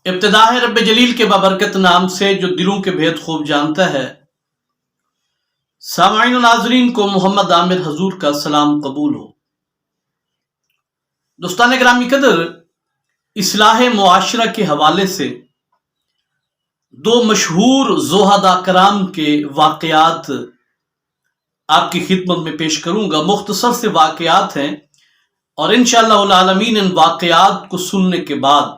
ابتدا ہے رب جلیل کے بابرکت نام سے جو دلوں کے بھید خوب جانتا ہے۔ سامعین و ناظرین کو محمد عامر حضور کا سلام قبول ہو۔ دوستان گرامی قدر، اصلاح معاشرہ کے حوالے سے دو مشہور زہداء کرام کے واقعات آپ کی خدمت میں پیش کروں گا۔ مختصر سے واقعات ہیں اور انشاءاللہ العالمین ان واقعات کو سننے کے بعد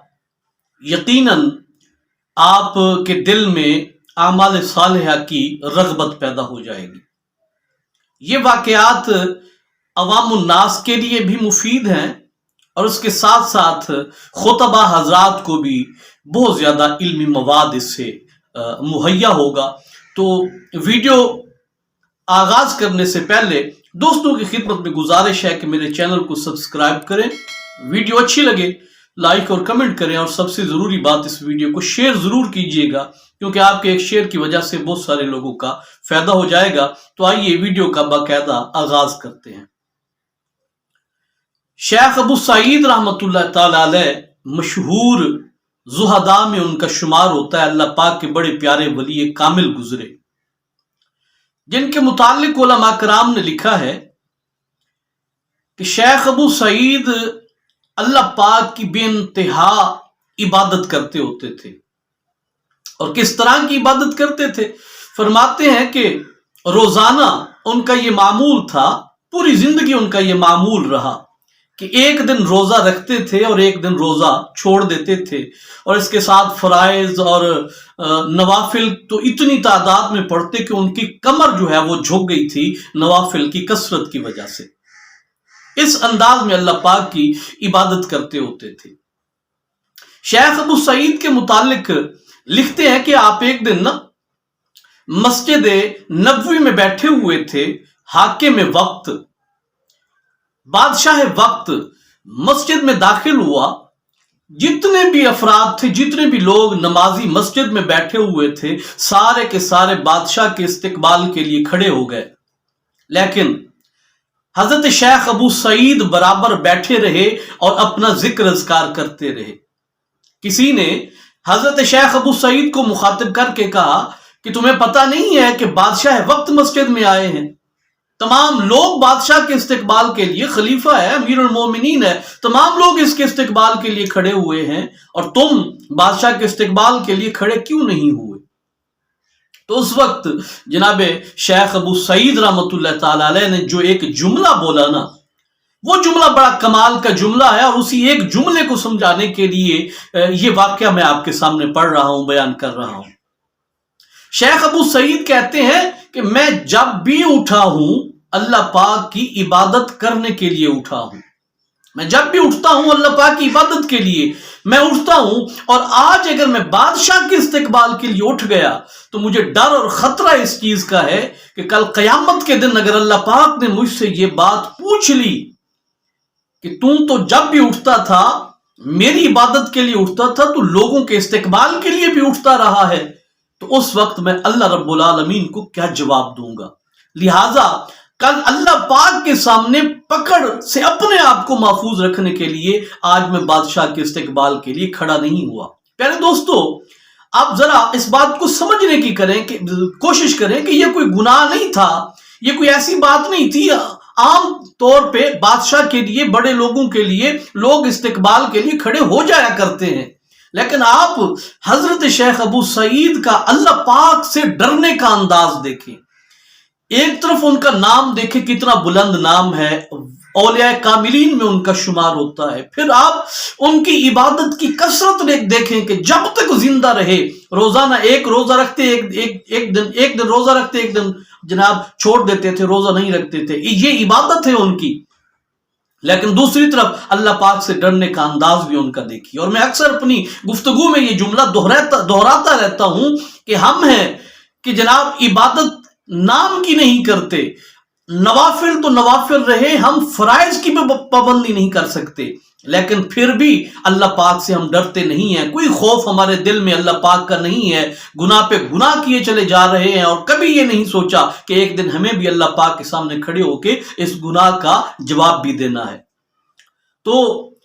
یقیناً آپ کے دل میں اعمال صالحہ کی رغبت پیدا ہو جائے گی۔ یہ واقعات عوام الناس کے لیے بھی مفید ہیں اور اس کے ساتھ ساتھ خطبہ حضرات کو بھی بہت زیادہ علمی مواد اس سے مہیا ہوگا۔ تو ویڈیو آغاز کرنے سے پہلے دوستوں کی خدمت میں گزارش ہے کہ میرے چینل کو سبسکرائب کریں، ویڈیو اچھی لگے لائک اور کمنٹ کریں، اور سب سے ضروری بات اس ویڈیو کو شیئر ضرور کیجئے گا، کیونکہ آپ کے ایک شیئر کی وجہ سے بہت سارے لوگوں کا فائدہ ہو جائے گا۔ تو آئیے ویڈیو کا باقاعدہ آغاز کرتے ہیں۔ شیخ ابو سعید رحمۃ اللہ تعالی علیہ مشہور زہداء میں ان کا شمار ہوتا ہے۔ اللہ پاک کے بڑے پیارے ولی کامل گزرے، جن کے متعلق علماء کرام نے لکھا ہے کہ شیخ ابو سعید اللہ پاک کی بے انتہا عبادت کرتے ہوتے تھے۔ اور کس طرح کی عبادت کرتے تھے؟ فرماتے ہیں کہ روزانہ ان کا یہ معمول تھا، پوری زندگی ان کا یہ معمول رہا کہ ایک دن روزہ رکھتے تھے اور ایک دن روزہ چھوڑ دیتے تھے، اور اس کے ساتھ فرائض اور نوافل تو اتنی تعداد میں پڑھتے کہ ان کی کمر جو ہے وہ جھک گئی تھی نوافل کی کثرت کی وجہ سے۔ اس انداز میں اللہ پاک کی عبادت کرتے ہوتے تھے۔ شیخ ابو سعید کے متعلق لکھتے ہیں کہ آپ ایک دن مسجد نبوی میں بیٹھے ہوئے تھے، حاکم وقت بادشاہ وقت مسجد میں داخل ہوا۔ جتنے بھی افراد تھے، جتنے بھی لوگ نمازی مسجد میں بیٹھے ہوئے تھے، سارے کے سارے بادشاہ کے استقبال کے لیے کھڑے ہو گئے، لیکن حضرت شیخ ابو سعید برابر بیٹھے رہے اور اپنا ذکر اذکار کرتے رہے۔ کسی نے حضرت شیخ ابو سعید کو مخاطب کر کے کہا کہ تمہیں پتہ نہیں ہے کہ بادشاہ وقت مسجد میں آئے ہیں؟ تمام لوگ بادشاہ کے استقبال کے لیے، خلیفہ ہے، امیر المومنین ہے، تمام لوگ اس کے استقبال کے لیے کھڑے ہوئے ہیں، اور تم بادشاہ کے استقبال کے لیے کھڑے کیوں نہیں ہوئے؟ تو اس وقت جناب شیخ ابو سعید رحمۃ اللہ تعالی علیہ نے جو ایک جملہ بولا نا، وہ جملہ بڑا کمال کا جملہ ہے، اور اسی ایک جملے کو سمجھانے کے لیے یہ واقعہ میں آپ کے سامنے پڑھ رہا ہوں، بیان کر رہا ہوں۔ شیخ ابو سعید کہتے ہیں کہ میں جب بھی اٹھا ہوں اللہ پاک کی عبادت کرنے کے لیے اٹھا ہوں۔ میں جب بھی اٹھتا ہوں اللہ پاک کی عبادت کے لیے میں اٹھتا ہوں، اور آج اگر میں بادشاہ کے استقبال کے لیے اٹھ گیا تو مجھے ڈر اور خطرہ اس چیز کا ہے کہ کل قیامت کے دن اگر اللہ پاک نے مجھ سے یہ بات پوچھ لی کہ تو جب بھی اٹھتا تھا میری عبادت کے لیے اٹھتا تھا، تو لوگوں کے استقبال کے لیے بھی اٹھتا رہا ہے، تو اس وقت میں اللہ رب العالمین کو کیا جواب دوں گا؟ لہٰذا کل اللہ پاک کے سامنے پکڑ سے اپنے آپ کو محفوظ رکھنے کے لیے آج میں بادشاہ کے استقبال کے لیے کھڑا نہیں ہوا۔ پیارے دوستو، آپ ذرا اس بات کو سمجھنے کی کوشش کریں کہ یہ کوئی گناہ نہیں تھا، یہ کوئی ایسی بات نہیں تھی۔ عام طور پہ بادشاہ کے لیے، بڑے لوگوں کے لیے لوگ استقبال کے لیے کھڑے ہو جایا کرتے ہیں، لیکن آپ حضرت شیخ ابو سعید کا اللہ پاک سے ڈرنے کا انداز دیکھیں۔ ایک طرف ان کا نام دیکھیں کتنا بلند نام ہے، اولیاء کاملین میں ان کا شمار ہوتا ہے، پھر آپ ان کی عبادت کی کثرت دیکھیں کہ جب تک زندہ رہے روزانہ ایک روزہ رکھتے، ایک دن روزہ رکھتے، ایک دن جناب چھوڑ دیتے تھے، روزہ نہیں رکھتے تھے، یہ عبادت ہے ان کی۔ لیکن دوسری طرف اللہ پاک سے ڈرنے کا انداز بھی ان کا دیکھیے۔ اور میں اکثر اپنی گفتگو میں یہ جملہ دہراتا رہتا ہوں کہ ہم ہیں کہ جناب عبادت نام کی نہیں کرتے، نوافل تو نوافل رہے، ہم فرائض کی بھی پابندی نہیں کر سکتے، لیکن پھر بھی اللہ پاک سے ہم ڈرتے نہیں ہیں، کوئی خوف ہمارے دل میں اللہ پاک کا نہیں ہے، گناہ پہ گناہ کیے چلے جا رہے ہیں، اور کبھی یہ نہیں سوچا کہ ایک دن ہمیں بھی اللہ پاک کے سامنے کھڑے ہو کے اس گناہ کا جواب بھی دینا ہے۔ تو